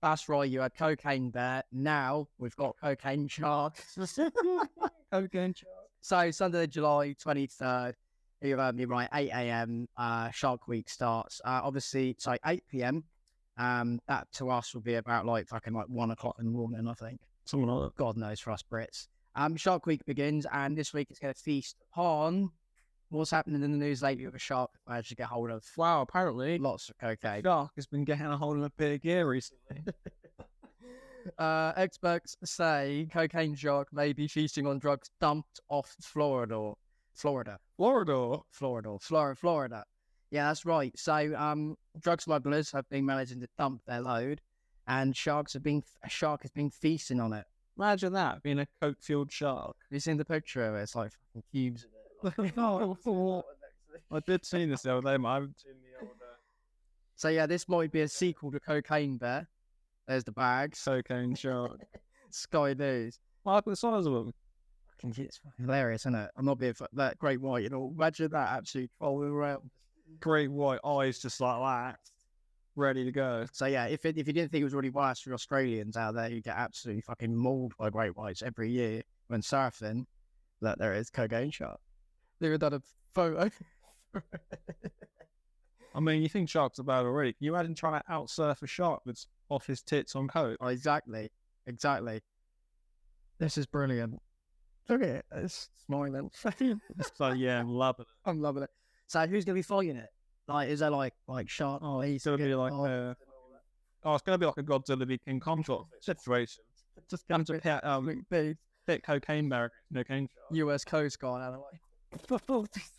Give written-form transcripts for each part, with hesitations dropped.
That's right. You had Cocaine Bear. Now we've got Cocaine Shark. Cocaine Shark. So Sunday, July 23rd. You heard me right. 8 a.m. Shark Week starts. Obviously, it's like 8 p.m. That to us will be about like fucking like 1 o'clock in the morning, I think. Something like that. God knows for us Brits. Shark Week begins, and this week it's going to feast upon what's happening in the news lately with a shark that managed to get hold of. Wow, apparently Lots of cocaine. Shark has been getting a hold of a big gear recently. Experts say cocaine shark may be feasting on drugs dumped off Florida. Florida. Yeah, that's right. So, drug smugglers have been managing to dump their load, and a shark has been feasting on it. Imagine that, being a coke-fueled shark. Have you seen the picture of it? It's like fucking cubes of it. I did see this the other day, but I haven't seen the old... So, yeah, this might be a sequel to Cocaine Bear. There's the bags. Cocaine shark. Sky News. Look at the size of them. It's fucking hilarious, isn't it? I'm not being that great white, you know. Imagine that absolutely trolling around. Great white eyes just like that. Ready to go. So yeah, if you didn't think it was really worse for Australians out there, you get absolutely fucking mauled by great whites every year when surfing. That there is cocaine shark. They've done a photo. I mean, you think sharks are bad already. Can you imagine trying to outsurf a shark that's off his tits on coke? Oh, exactly. This is brilliant. Look at it. It's smiling. So yeah, I'm loving it. I'm loving it. So who's gonna be fighting it? Like, is there like shark? Oh, he's gonna be like it's gonna be like a Godzilla v King Kong sort of situation. Just come to pit cocaine barrack, cocaine shark. US Coast Guard out of the way.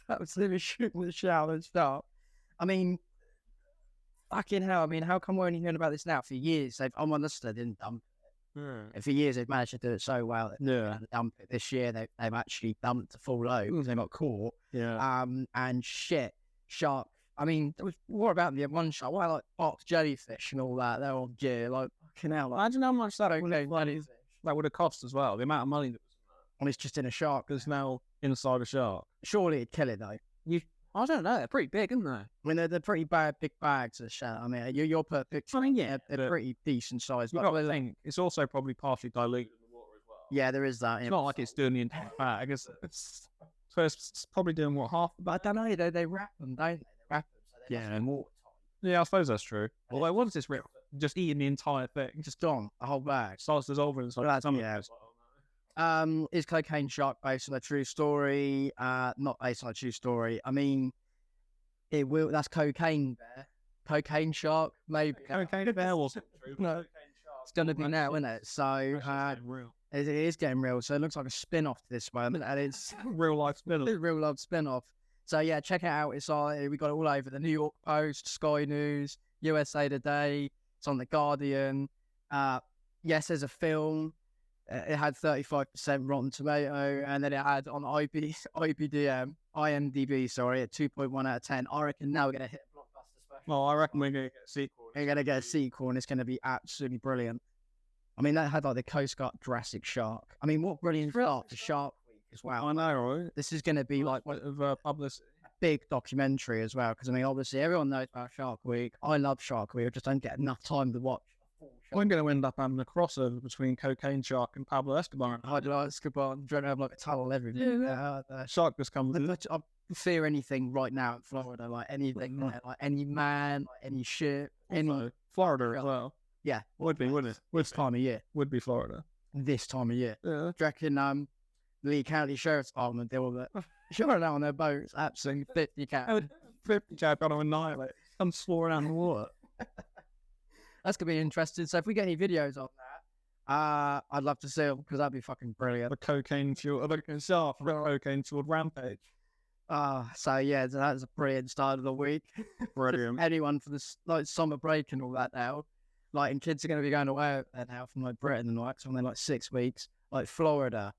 Absolutely shooting the shower and stuff. I mean, fucking hell. I mean, how come we're only hearing about this now? For years, they didn't dump it. And for years, they've managed to do it so well that they dump it. This year, they've actually dumped a full load. They got caught. Yeah. And shit, shark. I mean, there was what about the one shark? Why like box jellyfish and all that? They're all gear. Like fucking hell. Like, imagine how much that would have cost as well. The amount of money that was in that. And it's just in a shark. It's now inside a shark. Surely it'd kill it though. I don't know. They're pretty big, aren't they? I mean, they're pretty big bags of shit. I mean, you're per picture. I mean, yeah, they're pretty decent size. You've got to think it's also probably partially diluted in the water as well. Yeah, there is that. It's not like it's doing the entire bag. So it's probably doing what, half? But I don't know. They wrap them, don't they? They wrap them so they're and watertight. Yeah, I suppose that's true. Although once it's ripped, just eating the entire thing, just gone, the whole bag starts dissolving inside. Is Cocaine Shark based on a true story? Not based on a true story. I mean, it will. That's Cocaine Bear. Cocaine Shark, maybe. Cocaine Bear wasn't true. No, it's going to be now, isn't it? So it is getting real. So it looks like a spin-off to this one, and it's real life spin-off. So yeah, check it out. It's we got it all over the New York Post, Sky News, USA Today. It's on the Guardian. Yes, there's a film. It had 35% Rotten Tomato, and then it had on IMDb, sorry, at 2.1 out of 10. I reckon now we're going to hit a blockbuster special. Well, I reckon we're going to get a sequel. We're going to get a sequel, and it's going to be absolutely brilliant. I mean, that had like the Coast Guard Jurassic Shark. I mean, what brilliant start to Shark Week as well. I know, right? This is going to be like publicity. A big documentary as well, because I mean, obviously, everyone knows about Shark Week. I love Shark Week. I just don't get enough time to watch. We're going to end up having a crossover between Cocaine Shark and Pablo Escobar. Escobar. I'm trying to have like a tunnel everywhere. Shark just comes in. I fear anything right now in Florida, like anything, like any man, like any ship, any Florida as well. Yeah, would be, wouldn't it? This time of year would be Florida. This time of year. Yeah. Do you reckon Lee County Sheriff's Department deal with it? Sure, out on their boats, absolutely 50 cat. 50 cat got to annihilate. Come soaring out in the water. That's going to be interesting. So if we get any videos on that, I'd love to see them because that'd be fucking brilliant. The cocaine-fueled rampage. So yeah, that's a brilliant start of the week. Brilliant. Anyone for this like summer break and all that now. Like, and kids are going to be going away there now from like Britain and like something like 6 weeks. Like Florida,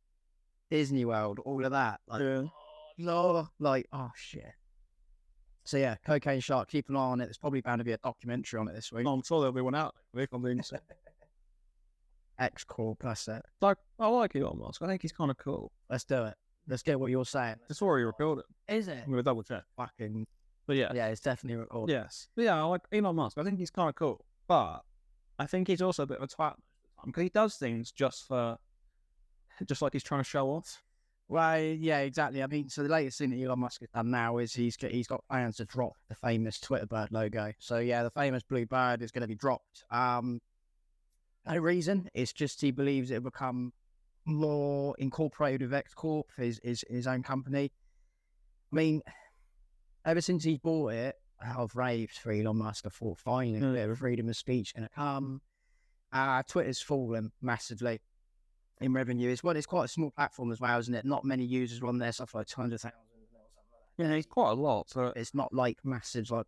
Disney World, all of that. Like, oh shit. So yeah, Cocaine Shark, keep an eye on it. There's probably bound to be a documentary on it this week. I'm sure there'll be one out next week on the internet. X-Corp, that's it. Like, I like Elon Musk. I think he's kind of cool. Let's do it. Let's get what you're saying. It's already recorded. Is it? I'm going to double check. But yeah. Yeah, it's definitely recorded. Yes. But yeah, I like Elon Musk. I think he's kind of cool. But I think he's also a bit of a twat because he does things just like he's trying to show off. Well, yeah, exactly. I mean, so the latest thing that Elon Musk has done now is he's got plans to drop the famous Twitter bird logo. So yeah, the famous blue bird is going to be dropped. No reason. It's just he believes it'll become more incorporated with X Corp, his own company. I mean, ever since he's bought it, I've raved for Elon Musk. I thought, finally, a bit of freedom of speech going to come. Twitter's fallen massively in revenue. It's quite a small platform as well, isn't it? Not many users are on there, stuff like 200,000 or something like that. Yeah, it's quite a lot. So it's not like massive like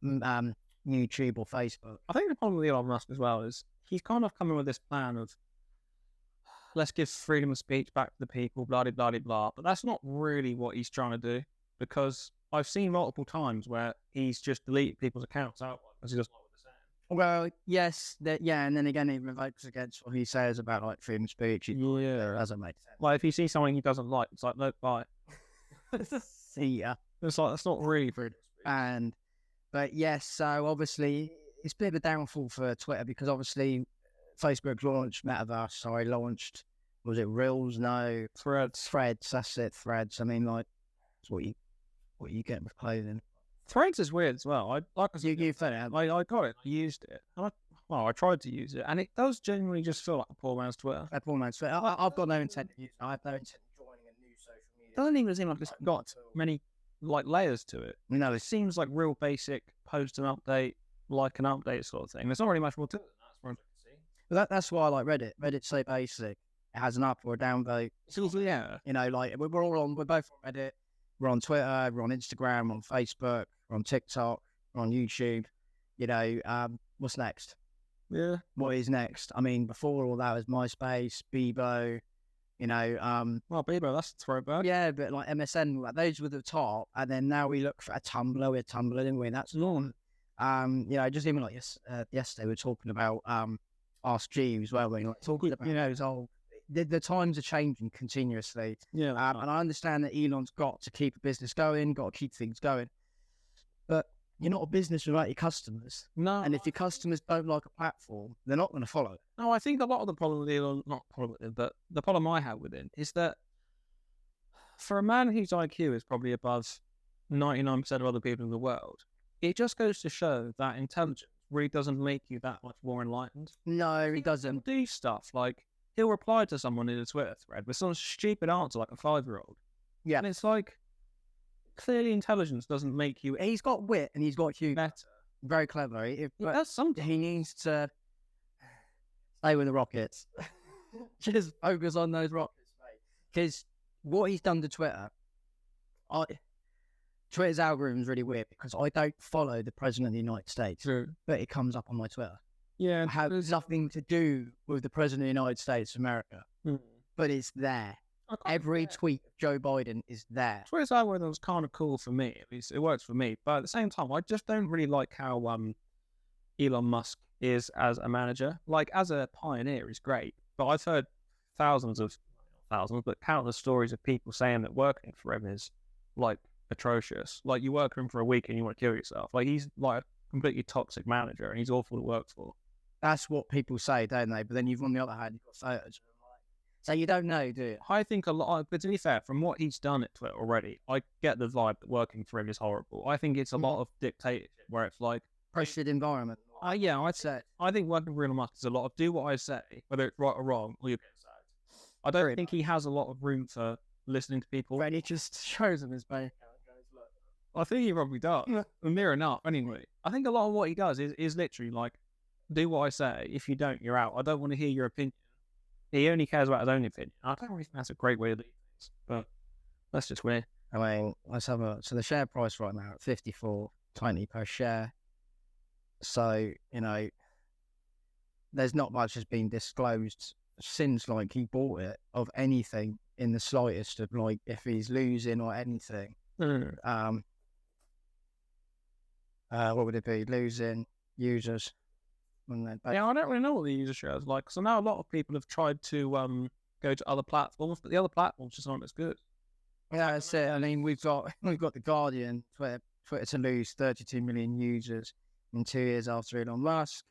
YouTube or Facebook. I think the problem with Elon Musk as well is he's kind of coming with this plan of let's give freedom of speech back to the people, blah, blah, blah, blah. But that's not really what he's trying to do, because I've seen multiple times where he's just deleted people's accounts outright because he doesn't know what they're saying. Well, yes, and then again, he revokes against what he says about like freedom of speech. It doesn't make sense. Like if you see something he doesn't like, it's like, no, bye. See ya. It's like, that's not really freedom of speech. But yes, so obviously it's a bit of a downfall for Twitter because obviously Facebook's launched, was it Reels? No. Threads. That's it, Threads. I mean, like, it's what you get with clothing. Threads is weird as well. I got it. I used it. I tried to use it, and it does genuinely just feel like a poor man's Twitter. A poor man's Twitter. I've got no intent to use it. I have no intent of joining a new social media. It doesn't even seem like it's got many like layers to it. No, it seems like real basic post and update, like an update sort of thing. There's not really much more to it than that, as far as I can see. But that's why I like Reddit. Reddit's so basic. It has an up or a down vote. Yeah. You know, like we're both on Reddit. We're on Twitter, we're on Instagram, we're on Facebook, we're on TikTok, we're on YouTube. You know, what's next? Yeah. What is next? I mean, before all that was MySpace, Bebo, you know. Well, Bebo, that's a throwback. Yeah, but like MSN, like, those were the top. And then now we look for a Tumblr. We're Tumblr, didn't we? And that's long. You know, just even like yesterday we were talking about Ask Jeeves, where we like talking about, you know, it's all. The times are changing continuously. Yeah. And I understand that Elon's got to keep a business going, got to keep things going. But you're not a business without your customers. No. And if your customers don't like a platform, they're not going to follow it. No, I think a lot of the problem with Elon, but the problem I have with him is that for a man whose IQ is probably above 99% of other people in the world, it just goes to show that intelligence really doesn't make you that much more enlightened. No, it doesn't. Do stuff like, he'll reply to someone in a Twitter thread with some stupid answer like a 5-year-old. Yeah. And it's like, clearly intelligence doesn't make you... He's got wit and he's got humor. Better. Very clever. That's something. He needs to stay with the Rockets. Just focus on those Rockets, mate. Because what he's done to Twitter... Twitter's algorithm is really weird because I don't follow the President of the United States. True. But it comes up on my Twitter. Yeah, it has nothing to do with the President of the United States of America, but it's there. Every tweet of Joe Biden is there. Twitter's algorithm was kind of cool for me. At least it works for me. But at the same time, I just don't really like how Elon Musk is as a manager. Like, as a pioneer, he's great. But I've heard countless stories of people saying that working for him is, like, atrocious. Like, you work for him for a week and you want to kill yourself. Like, he's, like, a completely toxic manager and he's awful to work for. That's what people say, don't they? But then on the other hand, you've got photos. So you don't know, do you? I think a lot, but to be fair, from what he's done at Twitter already, I get the vibe that working for him is horrible. I think it's a lot of dictatorship where it's like... pressured environment. Yeah, I'd say. I think working for Elon Musk is a lot of do what I say, whether it's right or wrong, or you get sacked. I don't think he has a lot of room for listening to people. And he just shows them his bank account. I think he probably does. Near enough, anyway. I think a lot of what he does is literally like, do what I say. If you don't, you're out. I don't want to hear your opinion. He only cares about his own opinion. I don't really think that's a great way to do things, but that's just weird. I mean, let's have a... So the share price right now at 54.20 per share. So, you know, there's not much has been disclosed since, like, he bought it of anything in the slightest of, like, if he's losing or anything. What would it be? Losing users. Yeah, I don't really know what the user share is like. So now a lot of people have tried to go to other platforms, but the other platforms just aren't as good. Yeah, that's it. I mean, we've got the Guardian, Twitter to lose 32 million users in 2 years after Elon Musk.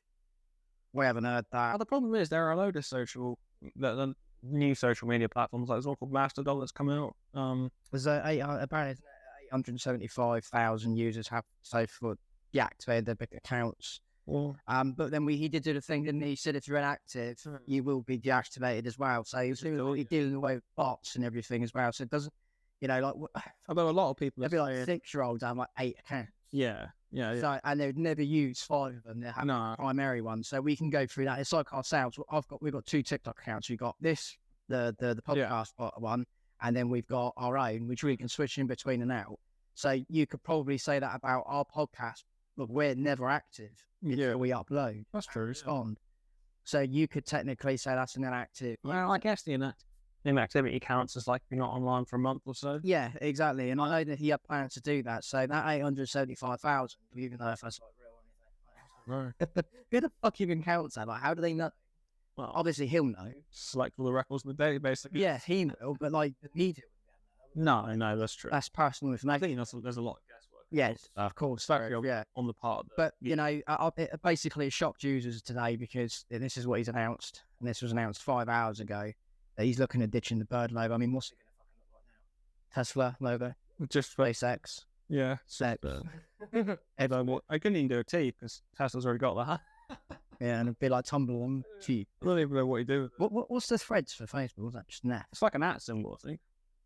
We haven't heard that. The problem is there are a load of the new social media platforms, like there's one called Mastodon that's come out. There's apparently 875,000 users have so far deactivated their big accounts. But then he did do the thing, didn't he? He said if you're inactive, you will be deactivated as well. So he's dealing away with bots and everything as well. So it doesn't, Although a lot of people, there'd be like 6-year-olds have like 8 accounts. Yeah. So, and they would never use 5 of them. They have a primary one. So we can go through that. It's like ourselves. We've got 2 TikTok accounts. We've got this, the podcast one, and then we've got our own, which we can switch in between and out. So you could probably say that about our podcast. Look, we're never active until we upload. That's true. Respond. So you could technically say that's an inactive. Well, I guess the inactivity counts as like you're not online for a month or so. Yeah, exactly. And I know that he had plans to do that. So that 875,000, even though if that's like real or anything. Right. Who the fuck even counts that? Like, how do they know? Well, obviously he'll know. Select all the records in the database. Yeah, he will, but like the media. No, that's true. That's personal I information. think there's a lot of guesswork. Yes, of course. On the part of but it basically shocked users today because this is what he's announced, and this was announced 5 hours ago, that he's looking at ditching the bird logo. I mean, what's it going to fucking look like now? Tesla logo? Just SpaceX? Yeah. Sex. I couldn't even do a T because Tesla's already got that. Yeah, and it'd be like Tumblr cheap. I don't even know what you do with it. What's the threads for Facebook? Was that just net? It's like an @ symbol, I think.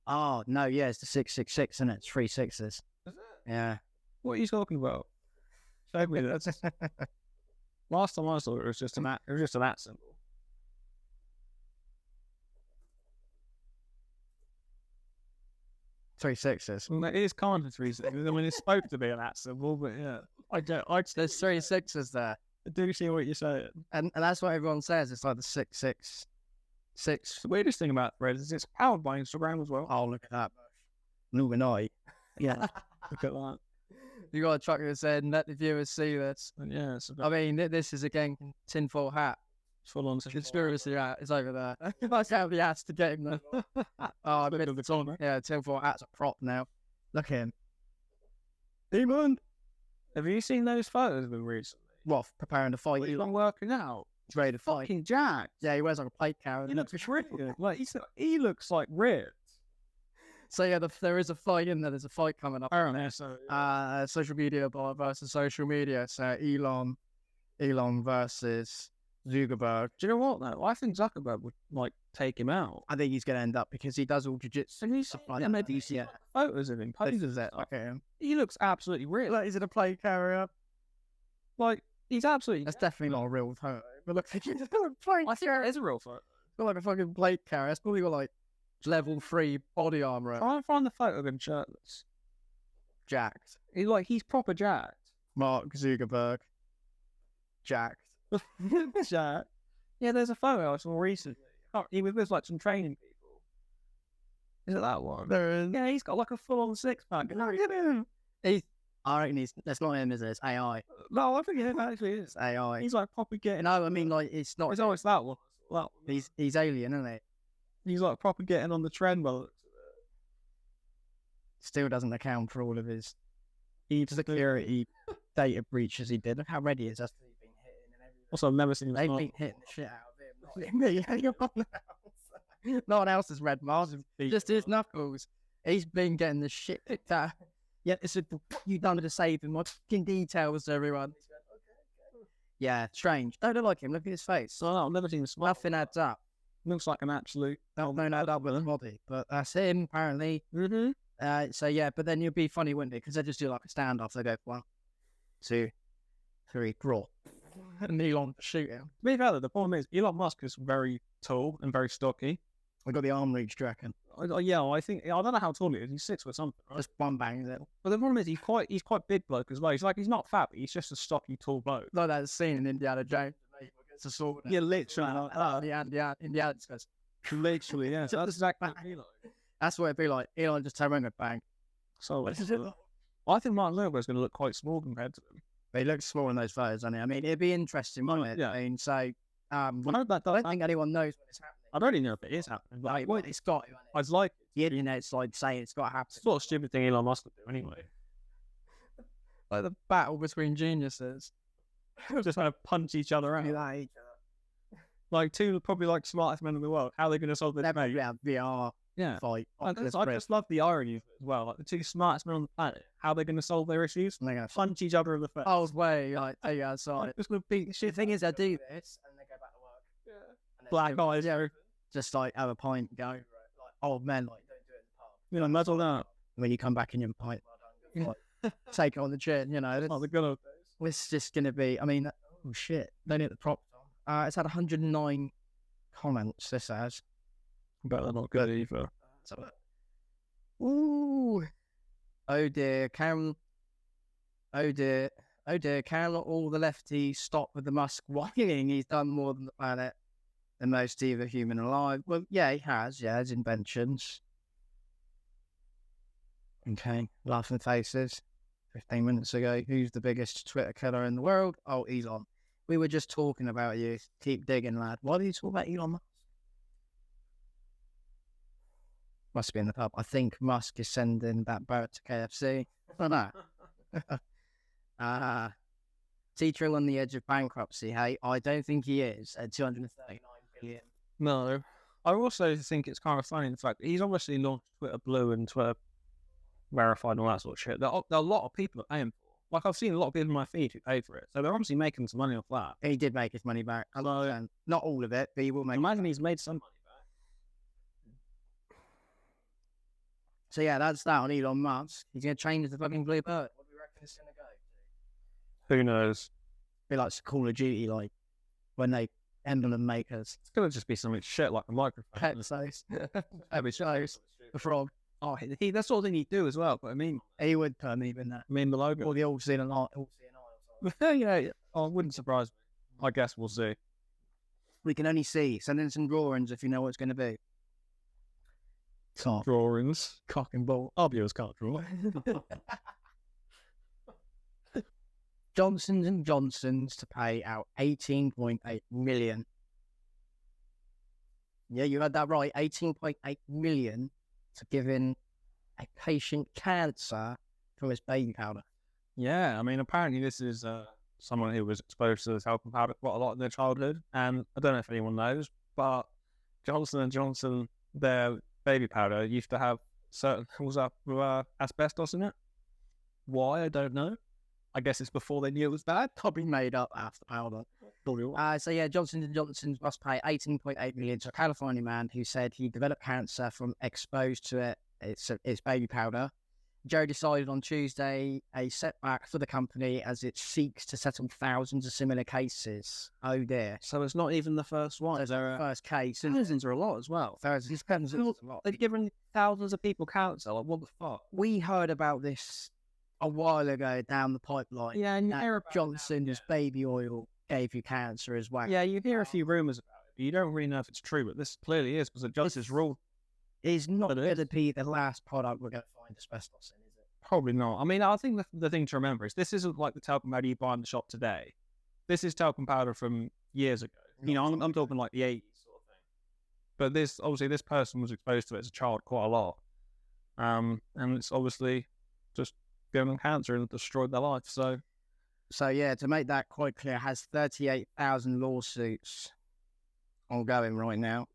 Oh, no, yeah, it's the 666, and it's 3 6s. Is it? Yeah. What are you talking about? Show me that. Last time I saw it, it was just an @ symbol. 3 6s. Well, it is kind of 3 6s. I mean, it's supposed to be an @ symbol, but yeah. There's 3 6s there. I do see what you're saying. And that's what everyone says. It's like the 666. The weirdest thing about Threads is it's powered by Instagram as well. Oh, look at that. Illuminati. Yeah. Look at that. You got a truck that said, let the viewers see this. And yeah, I mean, this is again tinfoil hat. Full on Conspiracy hat is over there. That's how the hat's to get him there. Oh, I bet it's on. Yeah, tinfoil hat's a prop now. Look at him. Demon! Have you seen those photos of him recently? What, preparing to fight? He's been working out. He's ready to fight. Fucking jacked. Yeah, he wears like a plate carrier. He looks ripped. Like, he looks like ripped. So yeah, there is a fight in there. There's a fight coming up. Apparently, so social media versus social media. So Elon versus Zuckerberg. Do you know what though? I think Zuckerberg would like take him out. I think he's going to end up because he does all jiu-jitsu. And he's photos of him. Poses it. Look at him. He looks absolutely ripped. Like he's in a plate carrier. Like he's absolutely. That's definitely not a real photo. But look, he's in a I plate think carrier. it is a real photo. It's got like a fucking plate carrier. It's probably got like level 3 body armor. Try and find the photo of him shirtless. Jacked. He's proper jacked. Mark Zuckerberg. Jacked. Jacked. Yeah, there's a photo I saw recently. He was with like some training people. Is it that one? There is. Yeah, he's got like a full-on six-pack. I reckon that's not him, is it? It's AI. No, I think it actually is. It's AI. He's like proper getting. No, I mean like it's not. It's always that one. He's alien, isn't it? He's like proper getting on the trend, but still doesn't account for all of his security data breaches he did. Look how ready he is. That's what he's been hitting and everything. Also, I've never seen him. They've been hitting the shit out of him. No one else has red Mars. Just his knuckles. He's been getting the shit picked out. Yeah, it's what you done to save him. My fucking details, everyone. Okay. Yeah, strange. Don't look like him. Look at his face. Oh, no, I've never seen him smile. Nothing adds up. Looks like an absolute. No add up with a body, but that's him apparently. Mm-hmm. So yeah, but then you'd be funny, wouldn't it? Because they just do like a standoff. They go 1, 2, 3, draw, and Elon shoot him. To be fair, though, the problem is Elon Musk is very tall and very stocky. We got the arm reach, do you reckon? Yeah, I don't know how tall he is. He's 6 foot something, right? Just one bang there. But the problem is he's quite big bloke as well. He's not fat, but he's just a stocky, tall bloke. Like that scene in Indiana Jones. It's a sword. Yeah, literally. Indiana goes. Literally, yeah. That's exactly what Elon. That's what it'd be like. Elon just turn around and bang. So I think Mark Zuckerberg is going to look quite small compared to him. But he looks small in those photos, doesn't he? I mean, it'd be interesting, wouldn't it? Yeah. I mean, so I don't think anyone knows when it's happening. I don't even know if it is happening. Like, well, it's got to. I'd like the internet's like saying it's got to happen. It's sort of stupid thing Elon Musk would do anyway. Like the battle between geniuses. just kind of punch each other out. That each Like two probably like smartest men in the world. How are they going to solve this? other. They're have VR fight. I just love the irony of it as well. Like the two smartest men on the planet, how are they going to solve their issues? And they're going to Punch each other in the face. I was way like take you outside. Just going to beat the The shit. thing is, they do this and they go back to work. Yeah. And they Black still- eyes. yeah, just like have a pint, go like old men like don't do it in the pub. You know, muzzle out. When you come back in your pint, take it on the chin. You know, Like the good old days. it's just gonna be. I mean, oh shit, they hit the prop. It's had 109 comments. This has. But they're not good either. So, ooh, oh dear, can. Oh dear, can all the lefties stop with the Musk whining? He's done more than the planet, the most evil human alive. Well, yeah, he has. Yeah, his inventions. Okay, laughing faces. 15 minutes ago, who's the biggest Twitter killer in the world? Oh, Elon. We were just talking about you. Keep digging, lad. Why do you talk about Elon Musk? Must be in the pub. I think Musk is sending that bird to KFC. I don't know. Teetering on the edge of bankruptcy, hey? I don't think he is at 239 billion. No. I also think it's kind of funny the fact that he's obviously launched Twitter Blue and Twitter Verified and all that sort of shit. There are a lot of people paying for. Like I've seen a lot of people in my feed who pay for it, so they're obviously making some money off that. He did make his money back. Not all of it, but he will make. Imagine he's made some money back. So yeah, that's that on Elon Musk. He's gonna change the fucking blue bird. What do we reckon it's gonna go? Who knows? Be like Call of Duty, like when they emblem makers. It's gonna just be something shit like a microphone. Pexos. Every shows. The frog. Oh, he that sort of thing he'd do as well. But I mean, He would put him in that. the logo. Or the all seeing an eye. Yeah, oh, it wouldn't surprise me. I guess we'll see. We can only see. Send in some drawings if you know what it's going to be. Can't. Drawings. Cock and ball. Our viewers can't draw. Johnsons and Johnsons to pay out 18.8 million. Yeah, you heard that right. 18.8 million to giving a patient cancer from his baby powder. Yeah, I mean, apparently this is someone who was exposed to this talcum powder quite a lot in their childhood, and I don't know if anyone knows, but Johnson and Johnson, their baby powder used to have certain levels up with asbestos in it. Why, I don't know. I guess it's before they knew it was bad. Probably made up after powder. So yeah, Johnson and Johnson must pay 18.8 million to a California man who said he developed cancer from exposed to it. It's baby powder. Joe decided on Tuesday a setback for the company as it seeks to settle thousands of similar cases. Oh dear. So it's not even the first one. There's a first case. Thousands are a lot as well. Thousands is a lot. They've given thousands of people cancer. Like, what the fuck? We heard about this a while ago down the pipeline. Yeah, and you that hear about Johnson's baby oil gave you cancer as well. Yeah, you hear a few rumours about it, but you don't really know if it's true. But this clearly is, because Johnson's ruled. It's not But it going is. to be the last product we're going to find asbestos in, is it? Probably not. I mean, I think the thing to remember is this isn't like the talcum powder you buy in the shop today. This is talcum powder from years ago. You know, I'm talking like the 80s sort of thing. But this person was exposed to it as a child quite a lot. And it's obviously just given them cancer and destroyed their life. So Yeah, to make that quite clear, it has 38,000 lawsuits ongoing right now,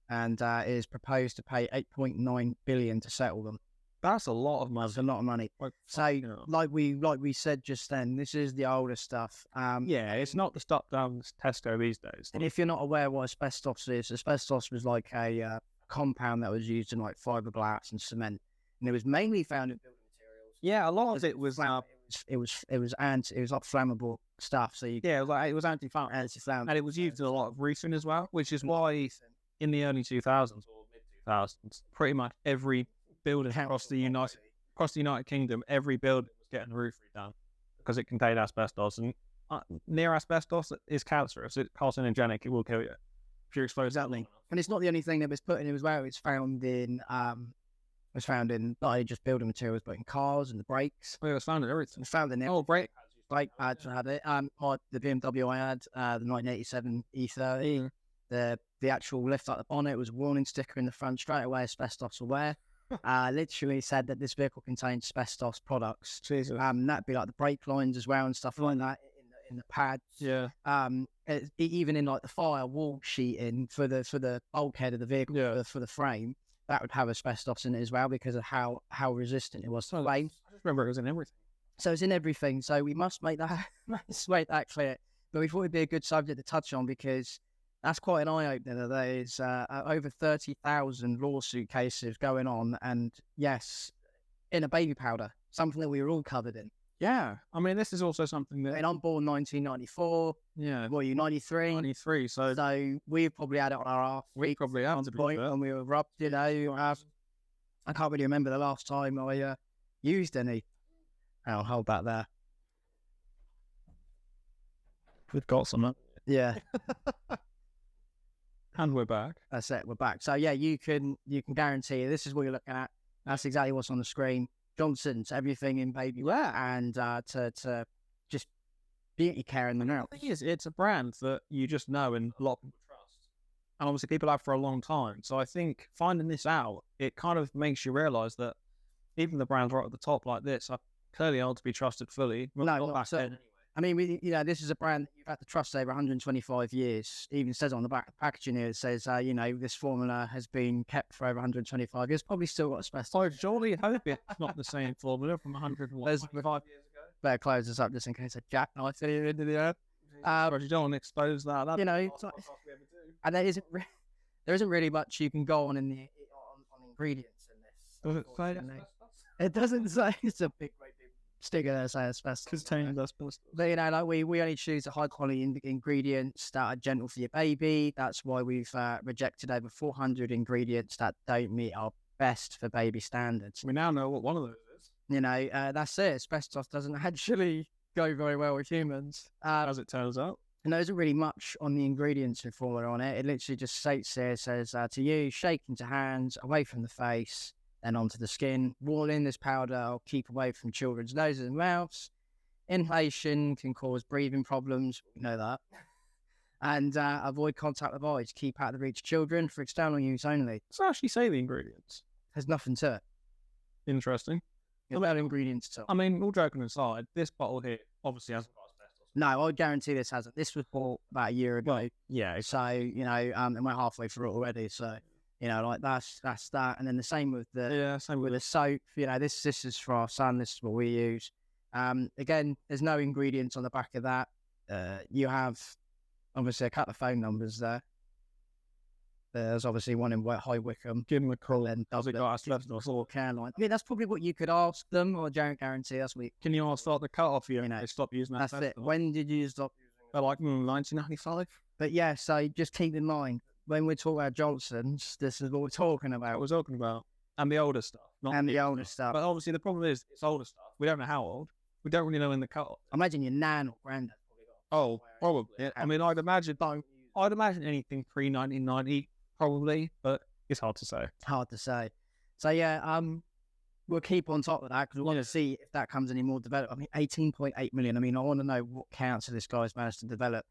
and it is proposed to pay 8.9 billion to settle them. that's a lot of money. That's a lot of money. Like, So, you know. like we said just then, this is the older stuff. Yeah, it's not the stuff down Tesco these days. And if you're not aware what asbestos is, asbestos was like a compound that was used in like fiberglass and cement, and it was mainly found in building materials. Yeah, a lot of it was It was like flammable stuff. So you yeah, it was anti-flammable, anti-flammable, and it was used in a lot of roofing as well, which is why in the early 2000s or mid 2000s, pretty much every building across the United Kingdom, every building was getting the roof redone because it contained asbestos, and near asbestos is cancerous. It's carcinogenic. It will kill you if you're exposed. Exactly. And it's not the only thing that was put in it as well. It's found in not only just building materials, but in cars and the brakes. Oh, it was found in everything. It's found in Oh, brake. brake pads had it. The BMW I had, the 1987 E30, the actual lift up the bonnet was a warning sticker in the front straight away, asbestos aware. Literally said that this vehicle contains asbestos products. Jesus. That'd be like the brake lines as well and stuff like that in the pads. Yeah. Even in like the firewall sheeting for the bulkhead of the vehicle for the frame, that would have asbestos in it as well because of how resistant it was to flames. I just remember it was in everything. So it's in everything. So we must make that clear. But we thought it'd be a good subject to touch on because that's quite an eye opener. There's over 30,000 lawsuit cases going on, and yes, in a baby powder, something that we were all covered in. Yeah, I mean, this is also something that... And I'm born 1994. Yeah. What are you, 93? 93, so we've probably had it on our arse. We probably have, to be fair. And we were rubbed, you know. I can't really remember the last time I used any. I'll hold that there. We've got some. Yeah. And we're back. That's it, we're back. So yeah, you can guarantee this is what you're looking at. That's exactly what's on the screen. Johnson's, everything in baby wear, and to just beauty care in the mouth. The thing is, it's a brand that you just know and a lot of people trust. And obviously people have for a long time. So I think finding this out, it kind of makes you realise that even the brands right at the top like this are clearly aren't to be trusted fully. No, not back then anyway. I mean, this is a brand that you've had to trust over 125 years. It even says on the back of the packaging here, it says, this formula has been kept for over 125 years. Probably still got asbestos. I surely hope it's not the same formula from 125 years ago. Better close this up just in case a jackknife into the air. You don't want to expose that. And there isn't really much you can go on on ingredients in this. Does it say it doesn't say. It's a big sticker that says asbestos. Contains asbestos. But we only choose a high quality ingredients that are gentle for your baby. That's why we've rejected over 400 ingredients that don't meet our best for baby standards. We now know what one of those is. That's it. Asbestos doesn't actually go very well with humans, as it turns out. And there isn't really much on the ingredients and formula on it. It literally just states here, says to use, shake into hands, away from the face, then onto the skin. Roll in this powder or keep away from children's noses and mouths. Inhalation can cause breathing problems. We know that. And avoid contact with eyes. Keep out of the reach of children for external use only. Does it actually say the ingredients? There's nothing to it. Interesting. There's no ingredients to it. I mean, all joking aside, this bottle here obviously hasn't got asbestos. No, I guarantee this hasn't. This was bought about a year ago. Well, yeah. So, and we're halfway through it already. So, that's that. And then the same with the soap. This is for our son. This is what we use. Again, there's no ingredients on the back of that. You have obviously a couple of phone numbers there. There's obviously one in High Wycombe. Give them a call. And does it got asbestos or Caroline? I mean, that's probably what you could ask them, or don't guarantee. That's what. Can you start the cut off? They stop using that. That's it. When did you stop using it? Like 1995. But yeah, so just keep in mind when we talk about Johnson's, this is what we're talking about. What we're talking about, and the older stuff, the older stuff. But obviously, the problem is it's older stuff. We don't know how old. We don't really know when the cut off. Imagine your nan or granddad probably got. Oh, probably. Yeah. I mean, I'd imagine anything pre 1990. Probably, but it's hard to say. Hard to say. So yeah, we'll keep on top of that because we want to see if that comes any more developed. I mean, 18.8 million. I mean, I want to know what cancer this guy's managed to develop.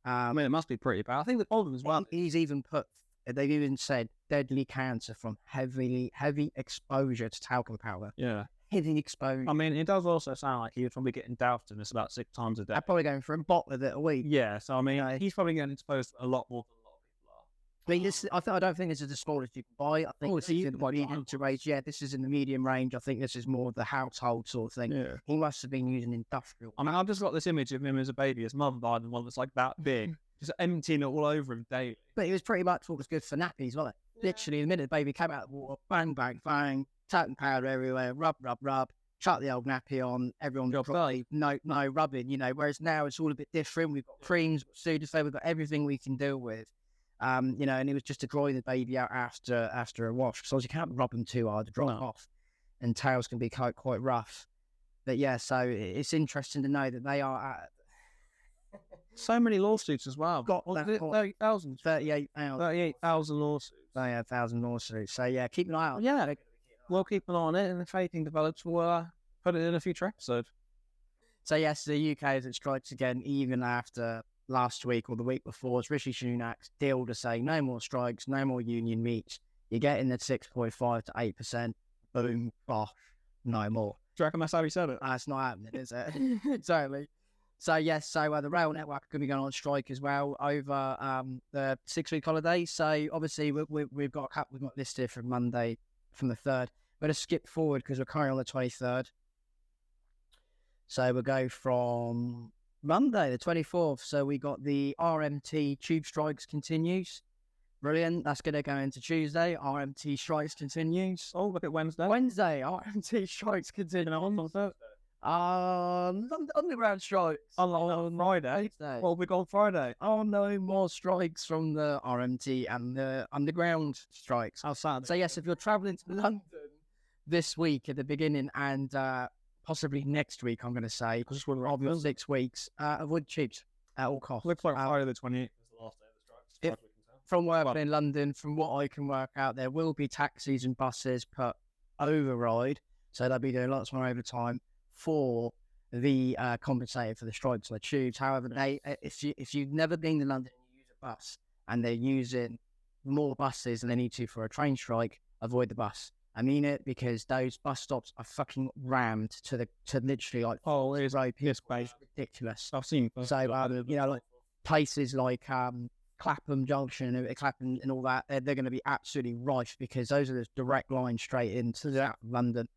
I mean, it must be pretty bad. I think the problem as well. They've even said deadly cancer from heavy exposure to talcum powder. Yeah. Heavy exposure. I mean, it does also sound like he was probably getting doused in this about 6 times a day. I'm probably going for a bottle of it a week. Yeah, so I mean, he's probably getting exposed a lot more than a lot of people are. I mean, I don't think this is the smallest you can buy. I think this is in the medium to range. Yeah, this is in the medium range. I think this is more of the household sort of thing. Yeah. He must have been using industrial. I mean, I've just got this image of him as a baby. His mum died, and one that's like that big, just emptying it all over him daily. But it was pretty much what was good for nappies, wasn't it? Yeah. Literally, the minute the baby came out of the water, bang, bang, bang, talcum powder everywhere, rub, chuck the old nappy on, everyone dry, no rubbing, whereas now it's all a bit different. We've got creams, Sudafed, we've got everything we can deal with. And it was just to dry the baby out after a wash. So you can't rub them too hard to dry off. And tails can be quite rough. But yeah, so it's interesting to know that they are at so many lawsuits as well. Got 38,000. 38,000 lawsuits. 38,000 lawsuits. So yeah, keep an eye out. Yeah, we'll keep an eye on it, and if anything develops, we'll put it in a future episode. So yes, the UK is at strikes again, even after last week or the week before. It's Rishi Sunak's deal to say no more strikes, no more union meets. You're getting the 6.5 to 8%. Boom, bosh, no more. Do you reckon that's how he said it? That's not happening, is it? Exactly. So yes, so the rail network could be going on strike as well over the 6-week holiday. So obviously we've got a couple, we've got listed from Monday from the 3rd. We're going to skip forward because we're currently on the 23rd. So we'll go from Monday the 24th. So we got the RMT tube strikes continues. Brilliant. That's going to go into Tuesday. RMT strikes continues. Oh, look at Wednesday. Wednesday, RMT strikes continue. On Thursday. Underground strikes. On Friday. Well, we got on Friday. Oh no, more strikes from the RMT and the underground strikes. How sad. So yes, if you're travelling to London this week at the beginning and possibly next week, I'm going to say, because we're of your 6 weeks, avoid tubes at all costs. Looks like Friday the 28th is the last day of the strikes. From working in London, from what I can work out, there will be taxis and buses put override, so they'll be doing lots more overtime for the compensating for the strikes on the tubes. However, if you've never been to London and you use a bus and they're using more buses than they need to for a train strike, avoid the bus. I mean it, because those bus stops are fucking rammed to literally like it's ridiculous. I've seen. So you know, like places like Clapham Junction and all that, they're going to be absolutely rife because those are the direct lines straight into London.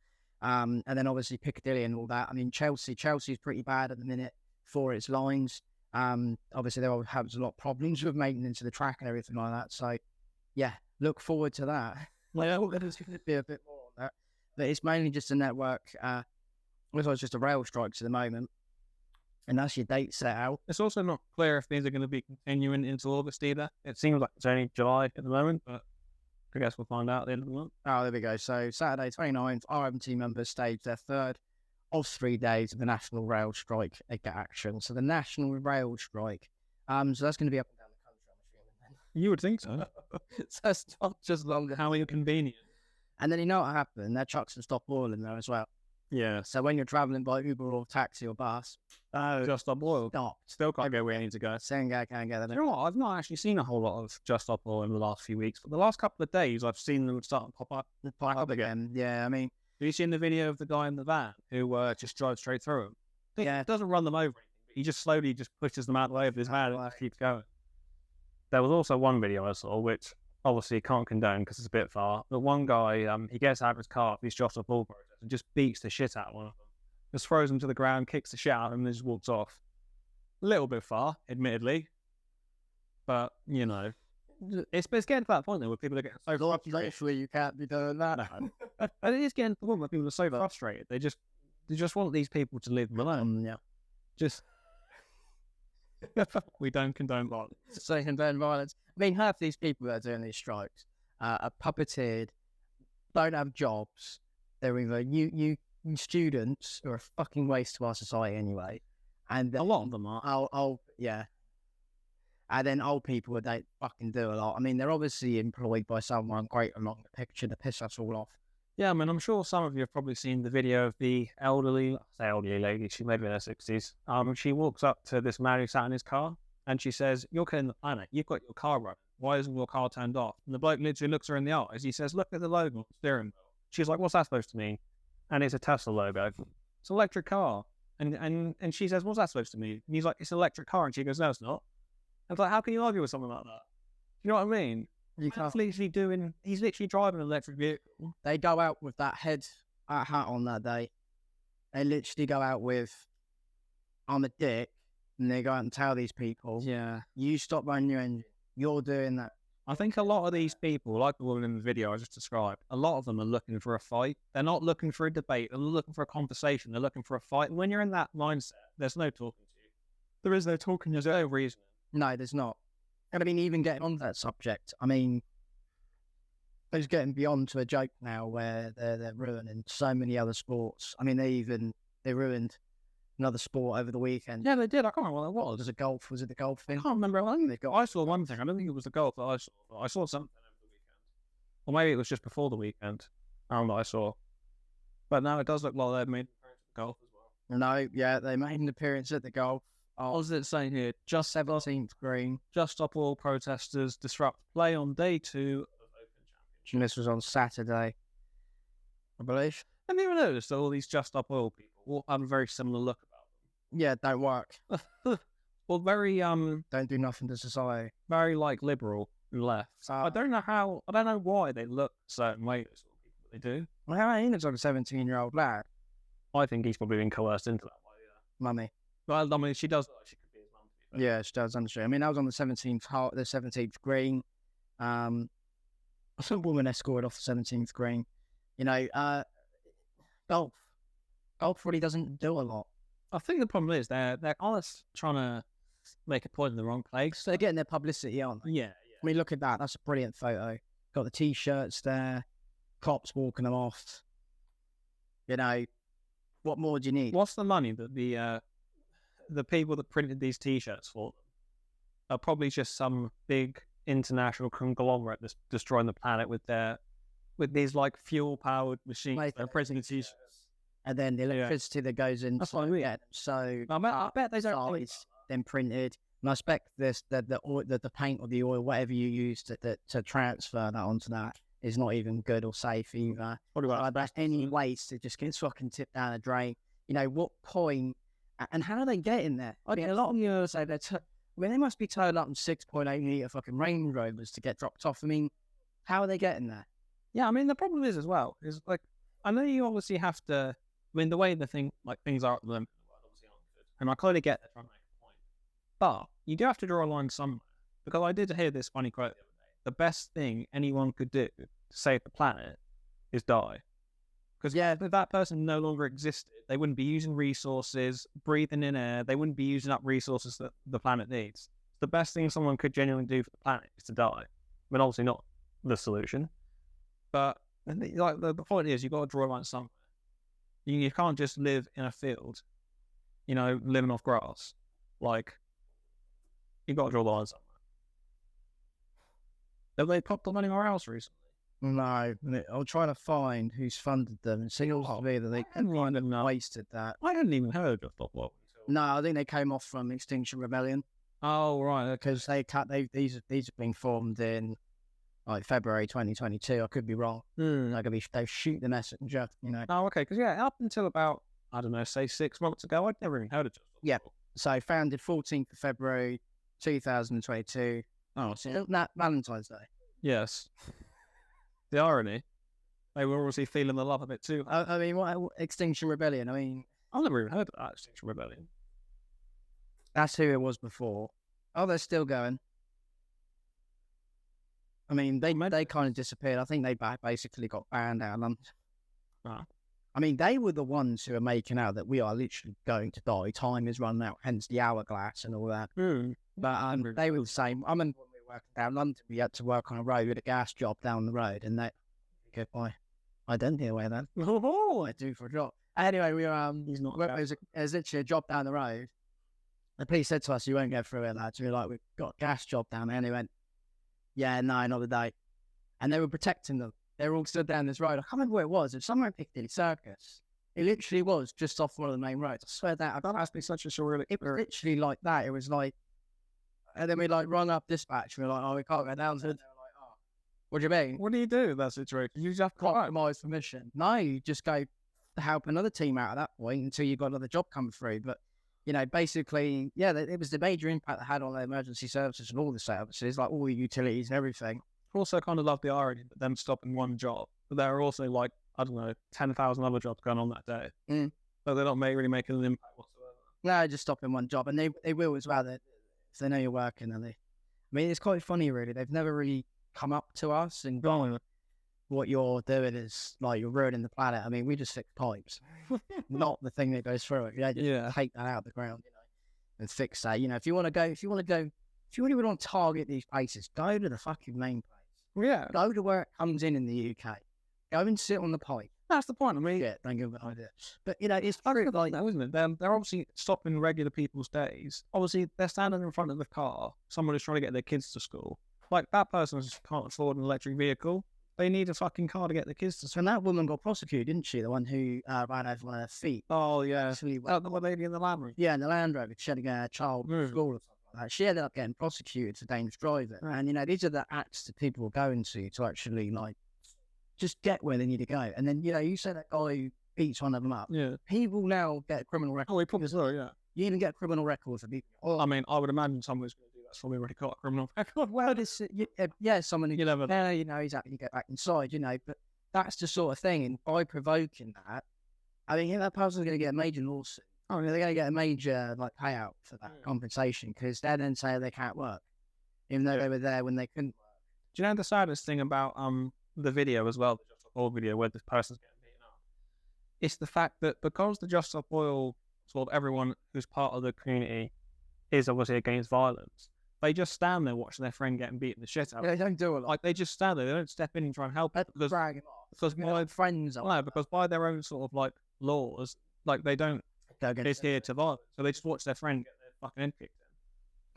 And then obviously Piccadilly and all that. I mean, Chelsea's pretty bad at the minute for its lines. Obviously there have a lot of problems with maintenance of the track and everything like that. So yeah, look forward to that. Well, there's going to be a bit more on that, but it's mainly just a network. It's just a rail strikes at the moment, and that's your date set out. It's also not clear if these are going to be continuing into August either. It seems like it's only July at the moment, but I guess we'll find out at the end of the month. Oh, there we go. So Saturday 29th, RMT members stage their third of 3 days of the National Rail Strike action. So the National Rail Strike. So that's going to be up and down the country, I'm assuming. Then. You would think so. So it's not just longer. How inconvenient. And then you know what happened? Their trucks and stop oil in there as well. Yeah. So when you're travelling by Uber or taxi or bus, Just Stop Oil. Still can't go where you need to go. Saying I can't get You know what? I've not actually seen a whole lot of Just Stop Oil in the last few weeks, but the last couple of days I've seen them start to pop up again. Yeah, I mean, have you seen the video of the guy in the van who just drives straight through them? Yeah. It doesn't run them over, he just slowly pushes them out of the way of his van and just keeps going. There was also one video I saw, which obviously can't condone because it's a bit far, but one guy, he gets out of his car, he's Just Stop Oil protest, and just beats the shit out of one of them. Just throws him to the ground, kicks the shit out of him, and just walks off. A little bit far, admittedly, but you know, it's getting to that point though where people are getting so frustrated. Literally, you can't be doing that. No. And it is getting to the point where people are so frustrated. They just want these people to leave them alone. Yeah. Just we don't condone violence. So condone violence. I mean, half these people that are doing these strikes are puppeteered, don't have jobs. They're either you students who are a fucking waste to our society anyway. And a lot of them are. Yeah. And then old people who don't fucking do a lot. I mean, they're obviously employed by someone great along the picture to piss us all off. Yeah, I mean, I'm sure some of you have probably seen the video of the elderly lady. She may be in her 60s. She walks up to this man who sat in his car and she says, "You're killing the planet. You've got your car running. Why isn't your car turned off?" And the bloke literally looks her in the eyes. He says, "Look at the logo on the steering wheel." She's like, "What's that supposed to mean?" And it's a Tesla logo. It's an electric car. And she says, "What's that supposed to mean?" And he's like, "It's an electric car." And she goes, "No, it's not." And it's like, how can you argue with something like that? You know what I mean? He's literally driving an electric vehicle. They go out with that hat on that day. They literally go out with, "I'm a dick," and they go out and tell these people, "Yeah, you stop running your engine. You're doing that." I think a lot of these people, like the woman in the video I just described, a lot of them are looking for a fight. They're not looking for a debate. They're looking for a conversation. They're looking for a fight. And when you're in that mindset, there's no talking to you. There is no talking. There's no reason. No, there's not. And I mean, even getting on that subject, I mean, it's getting beyond to a joke now where they're ruining so many other sports. I mean, they ruined another sport over the weekend. Yeah, they did. I can't remember what it was. Was it the golf thing? I can't remember. I saw one thing. I don't think it was the golf that I saw. But I saw something over the weekend. Or maybe it was just before the weekend. I don't know what I saw. But no, it does look like they've made an appearance at the golf as well. No, yeah, they made an appearance at the golf. What was it saying here? Just 17th green. Just Stop All protesters disrupt play on day 2 of Open Championship. And this was on Saturday, I believe. Have you ever noticed that all these Just Stop Oil people all have a very similar look about them? Yeah, don't work. Well, very Don't do nothing to society. very like liberal and left. I don't know why they look a certain way. Those sort of people, but they do. Well, he looks like a 17-year-old lad. I think he's probably been coerced into that way. Yeah. Mummy. Well, I mean, she does look like she could be his mum. To be fair. Yeah, she does understand. I mean, I was on the 17th green. Some woman escorted off the 17th green. You know, golf. Golf really doesn't do a lot. I think the problem is they're kind of trying to make a point in the wrong place. So they're getting their publicity, aren't they? Yeah. I mean, look at that. That's a brilliant photo. Got the T-shirts there. Cops walking them off. You know, what more do you need? What's the money that the people that printed these T-shirts for them are probably just some big international conglomerate that's destroying the planet with these like fuel-powered machines. They're printing T-shirts. And then the electricity that goes in. That's what I mean. Yeah, so I bet they don't. It's then printed, and I expect the paint or the oil, whatever you use to transfer that onto that, is not even good or safe either. What about any waste? It just gets fucking tipped down a drain. You know what point? And how do they get in there? I mean, a lot of you say that. They must be towed up in 6.8 meter fucking Range Rovers to get dropped off. I mean, how are they getting there? Yeah, I mean the problem is as well is like I know you obviously have to. I mean, the way things are at the moment, obviously aren't good. And I clearly get they're trying to make a point. But you do have to draw a line somewhere. Because I did hear this funny quote the other day. The best thing anyone could do to save the planet is die. Because if that person no longer existed, they wouldn't be using resources, breathing in air. They wouldn't be using up resources that the planet needs. The best thing someone could genuinely do for the planet is to die. I mean, obviously not the solution. But like the point is, you've got to draw a line somewhere. You can't just live in a field, living off grass. Like, you've got to draw the line somewhere. Have they popped up anywhere else recently? No, I'm trying to find who's funded them. It seems to be that they kind of wasted that. I hadn't even heard of that. No, I think they came off from Extinction Rebellion. Oh, right. Because these have been formed in like February 2022. I could be wrong. They shoot the messenger, Oh, okay. Because up until about, I don't know, say 6 months ago, I'd never even heard of it. Yeah. So founded 14th of February 2022. Oh, so isn't that Valentine's Day? Yes. The irony. They were obviously feeling the love a bit too. I mean, what Extinction Rebellion? I mean, I've never even heard of that Extinction Rebellion. That's who it was before. Oh, they're still going. I mean, they kind of disappeared. I think they basically got banned out of London. Ah. I mean, they were the ones who are making out that we are literally going to die. Time is running out, hence the hourglass and all that. But they were the same. I remember when we were working down London, we had to work on a road with a gas job down the road, and they go, I don't hear where that. I do for a job. Anyway, we were there's literally a job down the road. The police said to us, "You won't go through it, lads." We were like, "We've got a gas job down there," and they went, "Yeah, no, not today." And they were protecting them. They were all stood down this road. I can't remember where it was. It was somewhere in Piccadilly Circus. It literally was just off one of the main roads. I swear that. That must be such a surreal. It was literally like that. It was like, and then we rung up dispatch. We were like, "Oh, we can't go down." So they were like, "Oh, what do you mean? What do you do in that situation? You just have to compromise permission." No, you just go to help another team out at that point until you got another job come through. But basically, it was the major impact it had on the emergency services and all the services, like all the utilities and everything. Also kind of love the irony that them stopping one job, but there are also 10,000 other jobs going on that day. So they're not really making an impact whatsoever. No, just stopping one job, and they will as well. If they know you're working, and I mean, it's quite funny really. They've never really come up to us and gone, "What you're doing is you're ruining the planet." I mean, we just fix pipes, not the thing that goes through it. Just take that out of the ground, and fix that. If you want to really want to target these places, go to the fucking main place. Yeah. Go to where it comes in the UK. Go and sit on the pipe. That's the point. I mean, don't give an idea. But it's true, isn't it? They're obviously stopping regular people's days. Obviously, they're standing in front of the car. Someone is trying to get their kids to school. That person just can't afford an electric vehicle. They need a fucking car to get their kids to school. And that woman got prosecuted, didn't she? The one who ran over one of her feet. Oh, yeah. The lady in the Land Rover. Yeah, in the Land Rover. She had to get her child to school or something like that. She ended up getting prosecuted for dangerous driving. And, these are the acts that people are going to actually, just get where they need to go. And then, you said that guy who beats one of them up. Yeah. He will now get a criminal record. Oh, he probably will, yeah. You even get a criminal record for people. Oh, I mean, I would imagine someone who's going to do that's probably already got a criminal record. well, this, yeah, someone who, You never know. you know, he's happy to get back inside, you know, but that's the sort of thing. And by provoking that, I mean, that person's going to get a major lawsuit. I mean, they're going to get a major like payout for that compensation because they're then saying they can't work, even though they were there when they couldn't work. Do you know the saddest thing about the video as well, the Just Stop Oil video where this person's getting beaten up? It's the fact that because the Just Stop Oil, sort of everyone who's part of the community is obviously against violence, they just stand there watching their friend getting beaten the shit out. They don't do a lot. Like they just stand there, they don't step in and try and help it because drag him off. Because by friends, because by their own sort of like laws, like they don't adhere to violence, so they just watch their friend get their fucking head kicked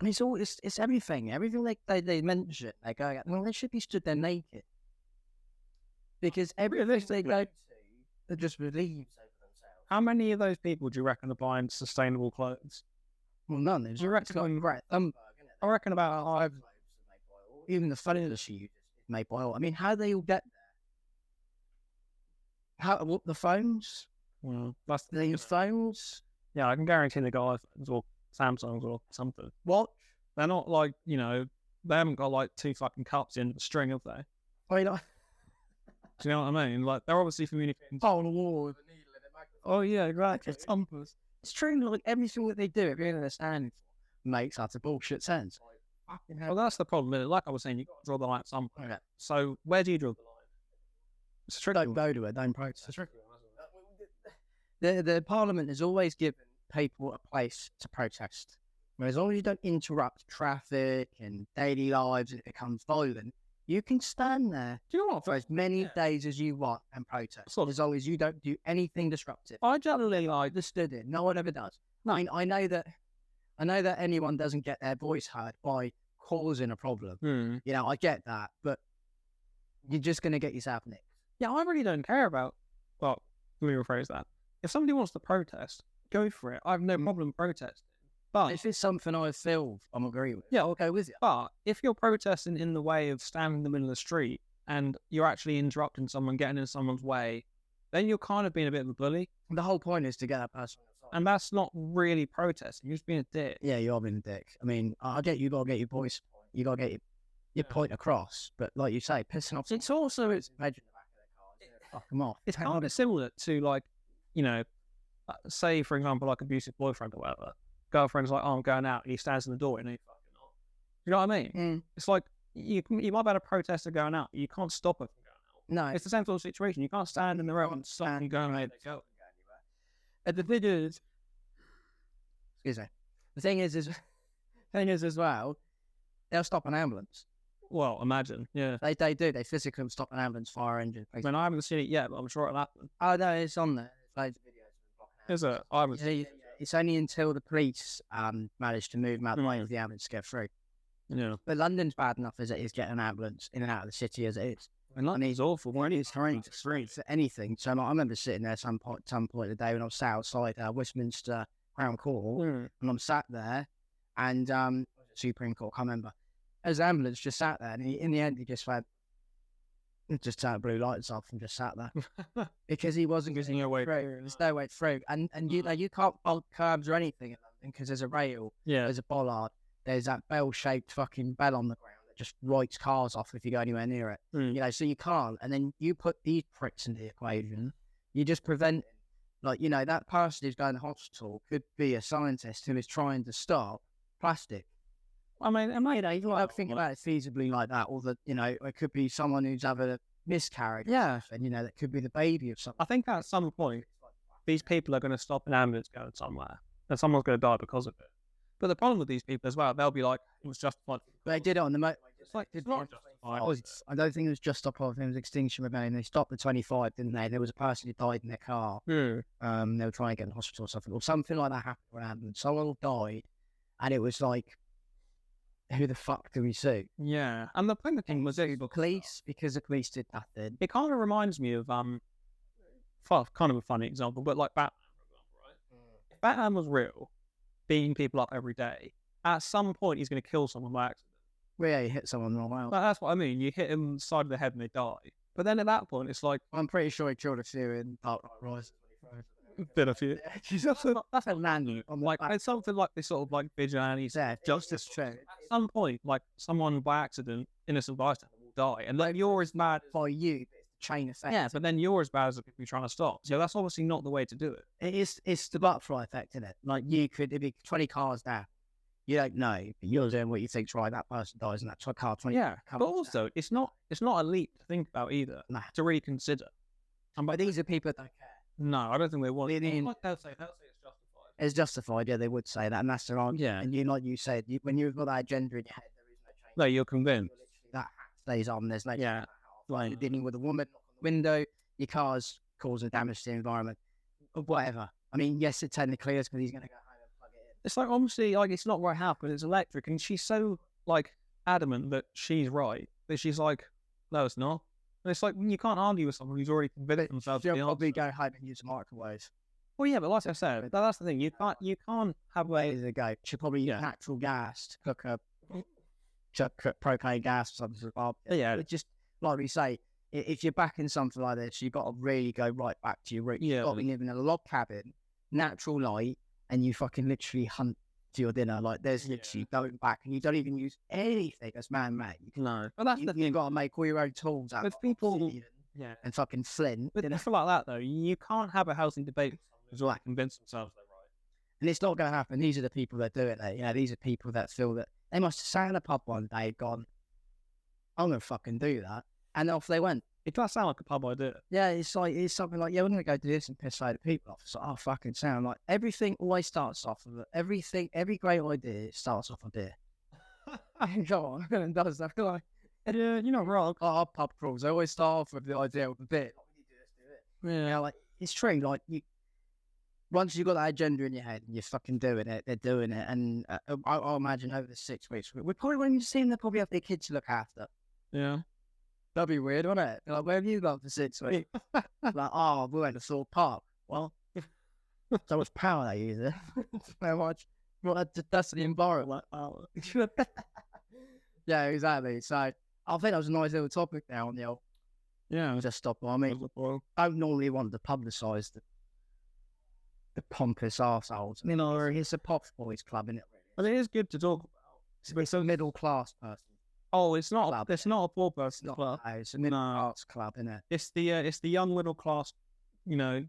in. And it's everything. Everything they mention, they go, well, they should be stood there naked because everything they go to, they just relieves over themselves. How many of those people do you reckon are buying sustainable clothes? Well, none. There's you reckon? I reckon about 5. Even the furniture you is made by oil. I mean, how do they all get there? What the phones? Well, that's these phones. Yeah, I can guarantee they got iPhones or Samsungs or something. What? They're not like, you know, they haven't got like 2 fucking cups in the string, have they? I mean, do you know what I mean? Like they're obviously communicating. On the wall with a needle in it. Oh yeah, exactly. It's true. Like everything that they do, if you understand, makes utter bullshit sense. Well, that's the problem. Like I was saying, you got to draw the line at some point. Okay. So where do you draw the line? It's tricky. Don't go to it. Don't protest. The Parliament has always given people a place to protest. As long as you don't interrupt traffic and daily lives and it becomes violent, you can stand there for as many days as you want and protest. As long as you don't do anything disruptive. I generally understood it. No one ever does. No. I know that anyone doesn't get their voice heard by causing a problem. You know, I get that, but you're just going to get yourself nicked. Yeah, I really don't care about. Well, let me rephrase that. If somebody wants to protest, go for it. I have no problem protesting. But if it's something I feel I'm agree with, yeah, I'll go with you. But if you're protesting in the way of standing in the middle of the street and you're actually interrupting someone, getting in someone's way, then you're kind of being a bit of a bully. The whole point is to get that person outside. And that's not really protesting. You're just being a dick. Yeah, you are being a dick. I mean, I get you got to get your voice. You got to get your point across. But like you say, pissing off. It's also imagine the back of their car. Fuck them off. It's kind of similar to like, you know, say for example, like abusive boyfriend or whatever. Girlfriend's like, oh, I'm going out, and he stands in the door, and he fucking not. You know what I mean? It's like you might be able to protest her going out, but you can't stop her from going out. No, it's the same sort of situation. You can't stand in the road and stop and going away. And the thing is, excuse me. The thing is as well, they'll stop an ambulance. Well, imagine, yeah. They do. They physically stop an ambulance, fire engine. I mean, I haven't seen it yet, but I'm sure it'll happen. Oh no, it's on there. There's loads of videos. Is it? I haven't seen it. It's only until the police manage to move them out of the way of the ambulance to get through. Yeah. But London's bad enough as it is getting an ambulance in and out of the city as it is. And London's awful. It's horrendous for anything. So like, I remember sitting there some point of the day when I was sat outside Westminster Crown Court, and I'm sat there, and Supreme Court, I can't remember. There's an ambulance just sat there, and in the end he just went, just turned blue lights off and just sat there because he wasn't getting no way through. There's no way through, and you know you can't bolt curbs or anything because there's a rail, there's a bollard, there's that bell-shaped fucking bell on the ground that just writes cars off if you go anywhere near it. You know, so you can't. And then you put these pricks into the equation, you just prevent. Like, you know, that person who's going to hospital could be a scientist who is trying to stop plastic. I mean, you don't think about it feasibly like that, or that, you know, it could be someone who's having a miscarriage. Yeah. And, you know, that could be the baby of someone. I think at some point, these people are going to stop an ambulance going somewhere, and someone's going to die because of it. But the problem with these people as well, they'll be like, it was justified. But they did it on the motorway. It's like, it's not justified. I don't think it was justified. It was Extinction Rebellion. They stopped the 25, didn't they? There was a person who died in their car. They were trying to get in the hospital or something like that happened with an ambulance. Someone died, and it was like, who the fuck do we sue? Yeah. And the thing was the police, because the police did nothing. It kind of reminds me of kind of a funny example, but like Batman, for example, right? If Batman was real, beating people up every day, at some point he's going to kill someone by accident. Well, yeah, you hit someone wrong out. That's what I mean. You hit them on the side of the head and they die. But then at that point, it's like, I'm pretty sure he killed a few in Dark Knight Rises. Been a few. She's also that's a landing on Like it's something like this sort of like vigilantes. yeah, Justice. true. At some point, like someone by accident, innocent bystander will die, and then you're as mad. By you, but it's the chain effect. Yeah, but then you're as bad as the people you're trying to stop. So that's obviously not the way to do it. It's the butterfly effect, isn't it? Like you could, it'd be 20 cars down. You don't know, but you're doing what you think's right. That person dies, and that car 20. Yeah, but also it's not a leap to think about either. Nah. To really consider. But these are people that don't care. No, I don't think they want. They'll say it's justified. It's justified, yeah, they would say that, and that's their argument. Yeah. And you, like you said, when you've got that agenda in your head, there is no change. No, you're convinced. That hat stays on. There's no Yeah. like you're dealing with a woman on the window. Your car's causing damage to the environment, or whatever. I mean, yes, it technically is because he's going to go home and plug it in. It's like obviously like it's not right how, but it's electric, and she's so like adamant that she's right that she's like, no, it's not. And it's like you can't argue with someone who's already convinced themselves. She'll probably go home and use a microwave. Well, yeah, but like I said, that's the thing. You can't have Ways to go. She'll probably use natural gas to cook propane gas or something. Yeah. It just like we say, if you're backing something like this, you've got to really go right back to your roots. Yeah. You've got to live in a log cabin, natural light, and you fucking literally hunt for your dinner. Like there's literally going back, and you don't even use anything that's man-made. No, but that's the thing. You've got to make all your own tools out With of people, obsidian and fucking flint. With people like that, though, you can't have a healthy debate with someone who's like convinced themselves they're right. And it's not going to happen. These are the people that do it. These are people that feel that they must have sat in a pub one day, gone, I'm going to fucking do that. And off they went. It does sound like a pub idea. Yeah, it's something like, we're going to go do this and piss load of people off. It's like, oh, fucking sound like everything always starts off of it. Every great idea starts off a beer. Go on, and does that. Like, yeah, you're not wrong. Our pub crawls, they always start off with the idea of a beer. Like, we need to do this, do it. Yeah, like, it's true. Like, once you've got that agenda in your head and you're fucking doing it, they're doing it. And I'll imagine over the 6 weeks, we probably won't even see them. They'll probably have their kids to look after. Yeah. That'd be weird, wouldn't it? Like, where have you gone for 6 weeks? Like, oh, we went to Thorpe Park. Well, so much power they use it. So much. Well, that's the environment. Oh. Yeah, exactly. So I think that was a nice little topic now on the old. Yeah. Just stop by. I mean, I don't normally want to publicise the pompous arseholes. You know, it's a pop boys club, isn't it? Really? But it is good to talk about. It's a middle class person. Oh, it's not. Club. It's not a poor person club. It's a middle class club, isn't it? It's the young middle class,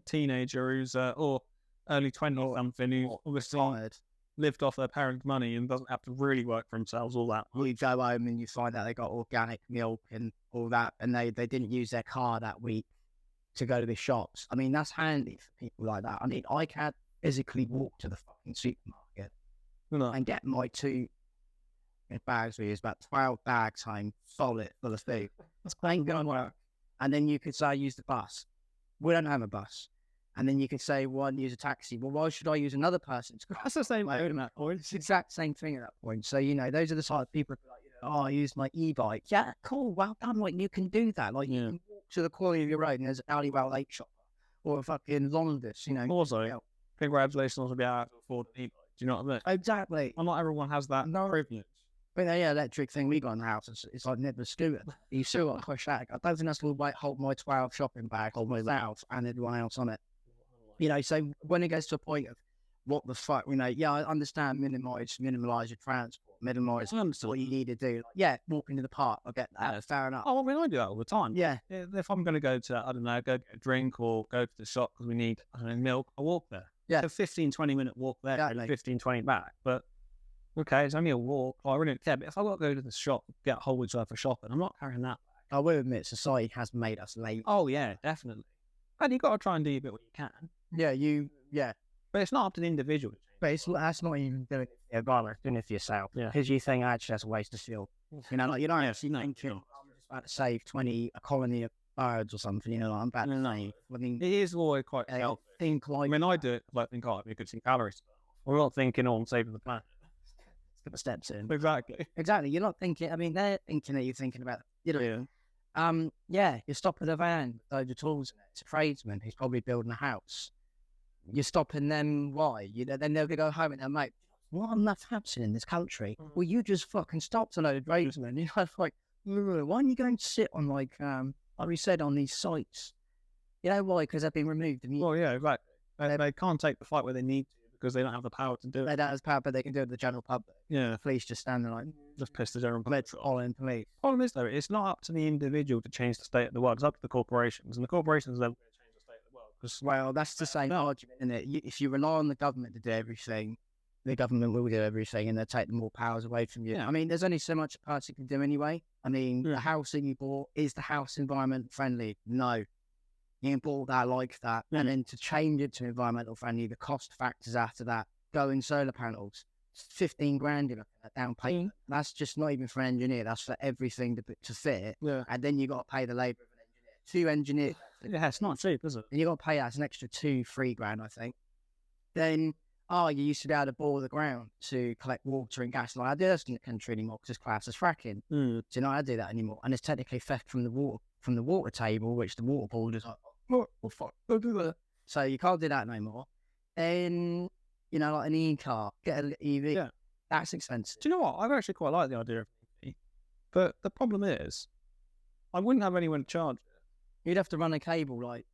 teenager who's or early 20s something who's obviously lived off their parents' money and doesn't have to really work for themselves all that. You go home and you find out they got organic milk and all that, and they didn't use their car that week to go to the shops. I mean, that's handy for people like that. I mean, I can't physically walk to the fucking supermarket and get my 2 bags. We use about 12 bags home, solid full of food. It's ain't gonna work. And then you could say, use the bus. We don't have a bus. And then you could say, well, use a taxi. Well, why should I use another person's car? That's the same thing at that point. It's the exact same thing at that point. So, those are the sort of people who are like, oh, I use my e-bike. Yeah, cool. Well done. Like, you can do that. Like, you can walk to the corner of your road and there's an alleyway lake shop or a fucking Londis, Also, congratulations on being able to afford an e-bike. Do you know what I mean? Exactly. And not everyone has that privilege. But the electric thing we got in the house, it's like never scooter. You still got to push that. I don't think that's going to hold my 12 shopping bag, hold my house and everyone else on it. So when it gets to a point of what the fuck, I understand minimise your transport, minimise what you need to do. Walk into the park, I get that. Fair enough. Oh, I mean, I do that all the time. Yeah. If I'm going to go to, I don't know, go get a drink or go to the shop because we need, milk, I walk there. Yeah. It's a 15-20 minute walk there, exactly. 15-20 back. But, okay, it's only a walk. I really don't care. But if I've got to go to the shop, get a whole week's worth of shopping, I'm not carrying that back. I will admit, society has made us lazy. Oh, yeah, definitely. And you've got to try and do a bit what you can. Yeah. But it's not up to the individual. But that's not even doing it for the environment, doing it for yourself. Yeah. Because you think, actually, that's a waste of fuel. You don't actually think, I'm just about to save a colony of birds or something, I'm about to save. I mean, it is always quite selfish. I do it, I think, it'd be good to calories. We're not thinking, I'm saving the planet. It's the steps in. Exactly. You're not thinking, they're thinking that you're thinking about, you're stopping a van with loads of tools in it. It's a tradesman who's probably building a house. You're stopping them, why? Then they'll go home and they'll make, what on earth happening in this country? Mm-hmm. Well, you just fucking stopped a load of tradesmen. It's like, why aren't you going to sit on, like we said, on these sites? You know why? Because they've been removed. Well, yeah, exactly. They can't take the fight where they need to because they don't have the power to do They it. don't have power, but they can do it to the general public. Yeah, The police just stand there like, just piss the general public off. following police. Problem is, though, it's not up to the individual to change the state of the world. It's up to the corporations, and the corporations are never going to change the state of the world. Because Well, that's the same argument, isn't it? If you rely on the government to do everything, the government will do everything, and they'll take more powers away from you. Yeah. I mean, there's only so much a person can do anyway. I mean, Yeah. the house that you bought, is the house environment friendly? No. You bought that like that, Yeah. and then to change it to environmental friendly, the cost factors after that, going solar panels, 15 grand you're looking at down payment. That's just not even for an engineer. That's for everything to fit it. yeah, And then you got to pay the labour of an engineer. 2 engineers. yeah, it's not cheap, is it? And you got to pay that as an extra 2-3 grand, I think. Then, you used to be able to bore the ground to collect water and gas. Like, I do this in the country anymore because it's classed as fracking. Mm. So, I do that anymore. And it's technically theft from the water table, which the water board is like, oh, fuck, don't do that. So you can't do that no more. Then, like an e-car, get an EV. Yeah. That's expensive. Do you know what? I actually quite like the idea of EV, but the problem is, I wouldn't have anyone to charge it. You'd have to run a cable like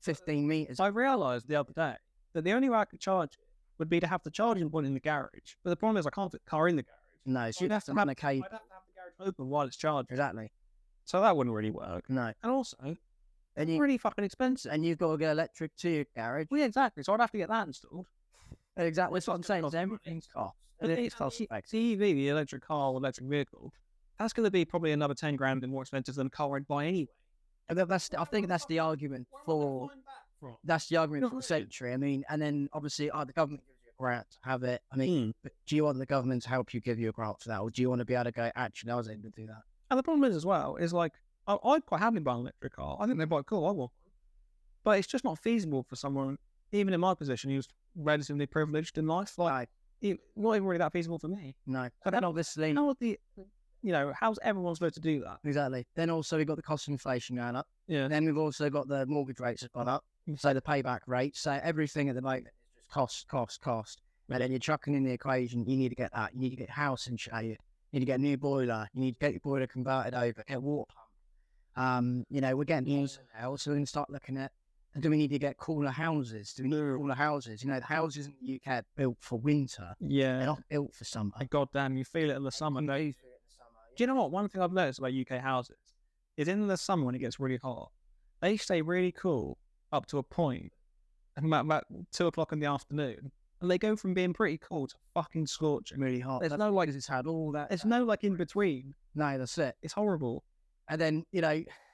15 meters. I realised the other day that the only way I could charge it would be to have the charging point in the garage. But the problem is, I can't fit the car in the garage. No, so you'd have to run a cable. I'd have to have the garage open while it's charged. Exactly. So that wouldn't really work. No. And also, And it's really fucking expensive. and you've got to go electric to your garage. Well, yeah, exactly. So I'd have to get that installed. Exactly. That's what I'm saying. cost Everything's cost. And It's cost effective. the EV, the electric car or electric vehicle, that's going to be probably another 10 grand and more expensive than a car I'd buy anyway. And I think that's the argument for. That's the argument for the century. I mean, and then obviously, the government gives you a grant to have it. I mean, but do you want the government to help you give you a grant for that, or do you want to be able to go? Actually, I was able to do that. And the problem is as well, is like, I'd quite happily buy an electric car. I think they're quite cool. I want one. But it's just not feasible for someone, even in my position, who's relatively privileged in life. Like, not even really that feasible for me. No. But then obviously, how's everyone supposed to do that? exactly. Then also we've got the cost of inflation going up. Yeah. Then we've also got the mortgage rates have gone up. So the payback rate. So everything at the moment is just cost. But then you're chucking in the equation. You need to get that. You need to get house insured. You need to get a new boiler. You need to get your boiler converted over. Get a water pump. We're getting used now, so we're going to start looking at. Do we need to get cooler houses? Do we need cooler houses? The houses in the UK are built for winter. Yeah. They're not built for summer. And goddamn, you feel it in the summer. Do you know what? One thing I've noticed about UK houses is in the summer when it gets really hot, they stay really cool up to a point, about 2 o'clock in the afternoon, and they go from being pretty cool to fucking scorching. Really hot. There's That's no like, because it's had all that. there's no like in between. No, that's it. It's horrible. And then,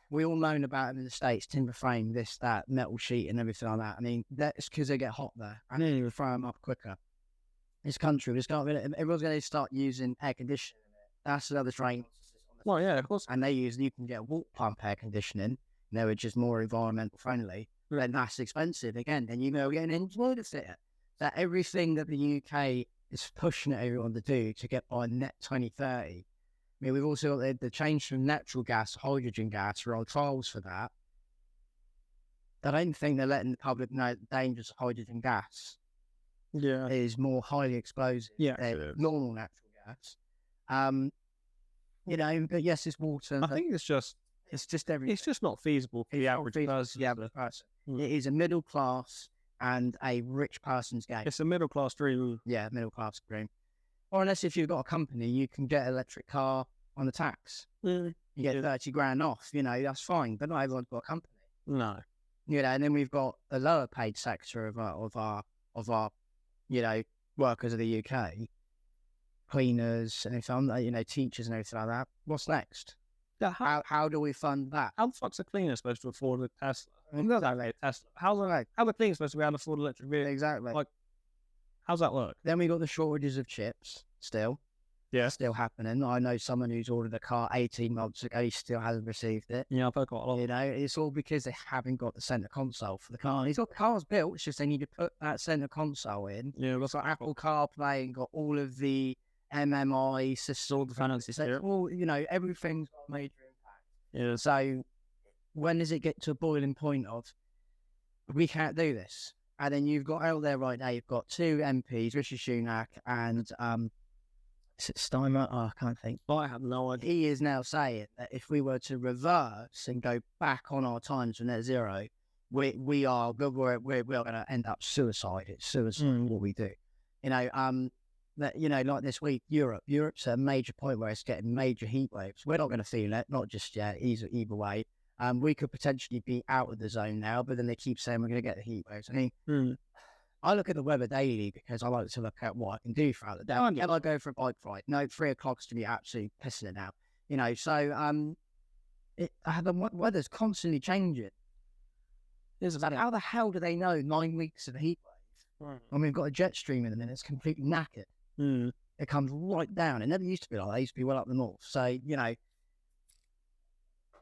we all moan about it in the States, timber frame, this, that, metal sheet and everything like that. I mean, that's because they get hot there. And then you throw them up quicker. This country, everyone's going to start using air conditioning. That's another train. Well, yeah, of course. And you can get water pump air conditioning, which is more environmental friendly. Then that's expensive again. Then get an engineer to fit it. So everything that the UK is pushing at everyone to do to get by net 2030. I mean, we've also got the change from natural gas to hydrogen gas. We're on trials for that. I don't think they're letting the public know the dangers of hydrogen gas. Yeah. It is more highly explosive than normal natural gas. But yes, it's water. I think it's just everything. It's just not feasible for the average person. It is a middle class and a rich person's game. It's a middle class dream. Yeah, middle class dream. Or unless if you've got a company, you can get an electric car on the tax. You get 30 grand off, that's fine. But not everyone's got a company. No. And then we've got the lower paid sector of our workers of the UK, cleaners and everything, teachers and everything like that. What's next? Yeah, How do we fund that? how the fuck's a cleaner supposed to afford a Tesla? Tesla. How the cleaner supposed to be able to afford an electric vehicle? Exactly. Like, how's that work? Then we got the shortages of chips still. Yeah. Still happening. I know someone who's ordered a car 18 months ago. He still hasn't received it. Yeah, I've heard quite a lot. It's all because they haven't got the centre console for the car. He's got the cars built. It's just they need to put that centre console in. Yeah, It's got Apple CarPlay and got all of the MMI systems, all the fancy stuff. All everything's got a major impact. Yeah. So when does it get to a boiling point of we can't do this? And then you've got out there right now. You've got 2 MPs, Rishi Sunak and is it Steinmeier? Oh, I can't think. I have no idea. He is now saying that if we were to reverse and go back on our times from net zero, we are going to end up suicide. It's suicide what we do. That like this week, Europe's at a major point where it's getting major heat waves. We're not going to feel it, not just yet. Either way, we could potentially be out of the zone now, but then they keep saying we're going to get the heat waves. I mean, I look at the weather daily because I like to look at what I can do throughout the day. Can I go for a bike ride? No, 3 o'clock's to be absolutely pissing it out. So the weather's constantly changing. How the hell do they know 9 weeks of heat wave? When we've got a jet stream in a minute, it's completely knackered. It comes right down. It never used to be like that. It used to be well up the north. So,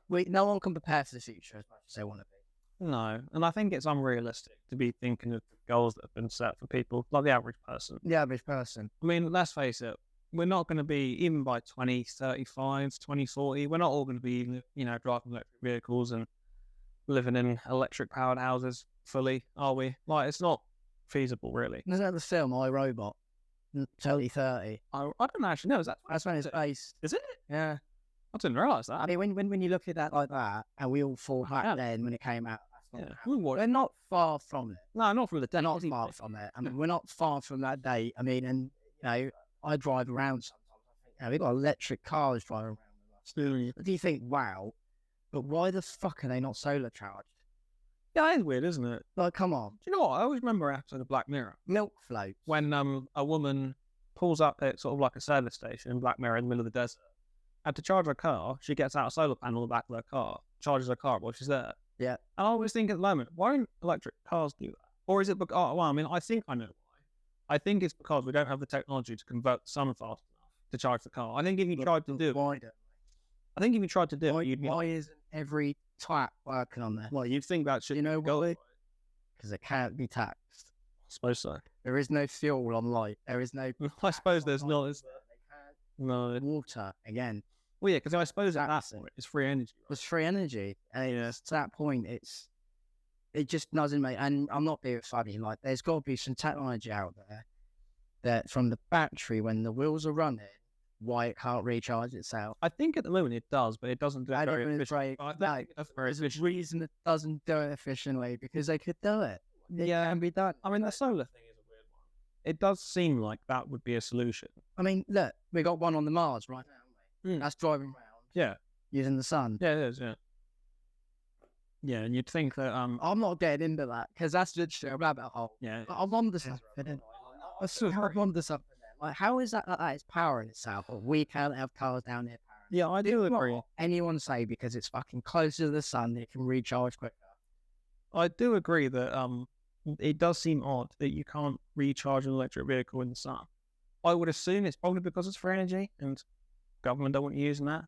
no one can prepare for the future as much as they want to be. No, and I think it's unrealistic to be thinking of the goals that have been set for people, like the average person. The average person. I mean, let's face it, we're not going to be, even by 2035, 2040, we're not all going to be, driving electric vehicles and living in electric-powered houses fully, are we? Like, it's not feasible, really. Isn't that the film, I, Robot? 2030. I don't actually know. That's when it's based. Is it? Yeah. I didn't realise that. I mean, when you look at that like that, and we all thought back then when it came out, we're not far from it. No, not from the day. Not far from it. I mean, we're not far from that date. I mean, and I drive around sometimes. I think, we've got electric cars driving around with us. Do you think, wow, but why the fuck are they not solar charged? Yeah, it's weird, isn't it? Like, come on. Do you know what? I always remember an episode of Black Mirror. Milk floats. When a woman pulls up at sort of like a service station in Black Mirror in the middle of the desert, and to charge her car, she gets out a solar panel on the back of her car, charges her car while she's there. Yeah. And I always think at the moment, why don't electric cars do that? Or is it because, I think I know why. I think it's because we don't have the technology to convert the sun fast enough to charge the car. I think if you tried to do it, why isn't every type working on that? Well, you'd think that should why? Because it can't be taxed. I suppose so. There is no fuel on light. There is no. I suppose there's not, is there? No. Water again. Well, yeah, because I suppose at that point it's free energy. Right? It's free energy, and to that point, it just doesn't make. And I'm not being funny. Like, there's got to be some technology out there that from the battery when the wheels are running, why it can't recharge itself. I think at the moment it does, but it doesn't do it very efficiently. There's a reason it doesn't do it efficiently because they could do it. It can be done. I mean, the solar thing is a weird one. It does seem like that would be a solution. I mean, look, we got one on the Mars right now. That's driving around. Yeah. Using the sun. Yeah, it is, yeah. Yeah, and you'd think that... I'm not getting into that, because that's literally a rabbit hole. Yeah. I'm on to something. I'm on to something. Like, how is that it's powering itself, but we can't have cars down here powering? Yeah, I do agree. Not anyone say because it's fucking closer to the sun, it can recharge quicker. I do agree that it does seem odd that you can't recharge an electric vehicle in the sun. I would assume it's probably because it's free energy, and government don't want you using that.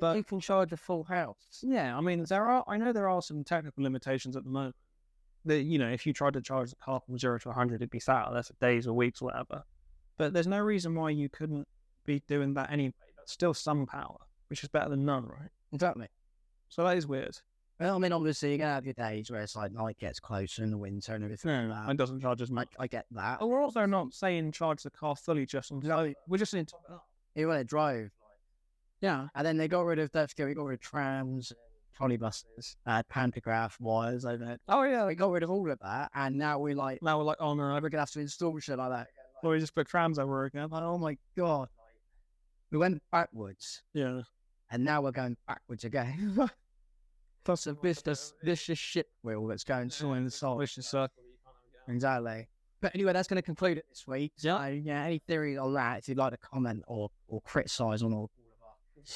But you can charge a full house. Yeah, I mean, I know there are some technical limitations at the moment. That, if you tried to charge the car from 0 to 100, it'd be sat there for days or weeks or whatever. But there's no reason why you couldn't be doing that anyway. That's still some power, which is better than none, right? Exactly. So that is weird. Well, I mean, obviously, you're going to have your days where it's like night gets closer in the winter and everything. Yeah, and doesn't charge as much. I get that. But we're also not saying charge the car fully just on... No, we're just saying top it up. You want to drive. Yeah. And then they got rid of trams, trolley buses, pantograph wires over it. Oh, yeah. We got rid of all of that. And now we're like, oh, no, we're going to have to install shit like that. Or we just put trams over again. Like, oh, my God. We went backwards. Yeah. And now we're going backwards again. Plus a vicious shit wheel that's going in the side. Vicious circle. Exactly. But anyway, that's going to conclude it this week. Yeah. So, any theories on that, if you'd like to comment or criticise on all of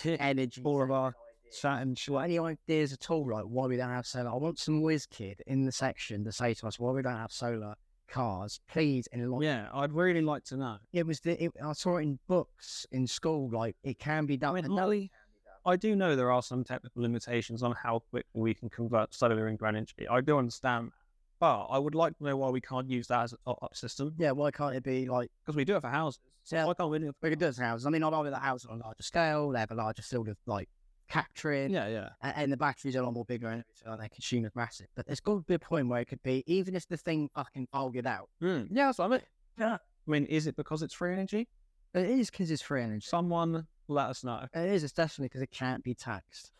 our energy, all of our chat and shit. Any ideas at all, like why we don't have solar? I want some whiz kid in the section to say to us why we don't have solar cars. Please, yeah, I'd really like to know. I saw it in books in school. Like, it can be done. I do know there are some technical limitations on how quickly we can convert solar into energy. I do understand that. But I would like to know why we can't use that as a top-up system. Yeah, why can't it be like... Because we do it for houses. So yeah, why can't we do it for houses? I mean, I'd rather the house on a larger scale. They have a larger field of, capturing. Yeah. And the batteries are a lot more bigger and they consume is massive. But there's got to be a point where it could be, even if the thing fucking bulged out. Yeah, that's what I mean. Yeah. I mean, is it because it's free energy? It is because it's free energy. Someone let us know. It is, it's definitely because it can't be taxed.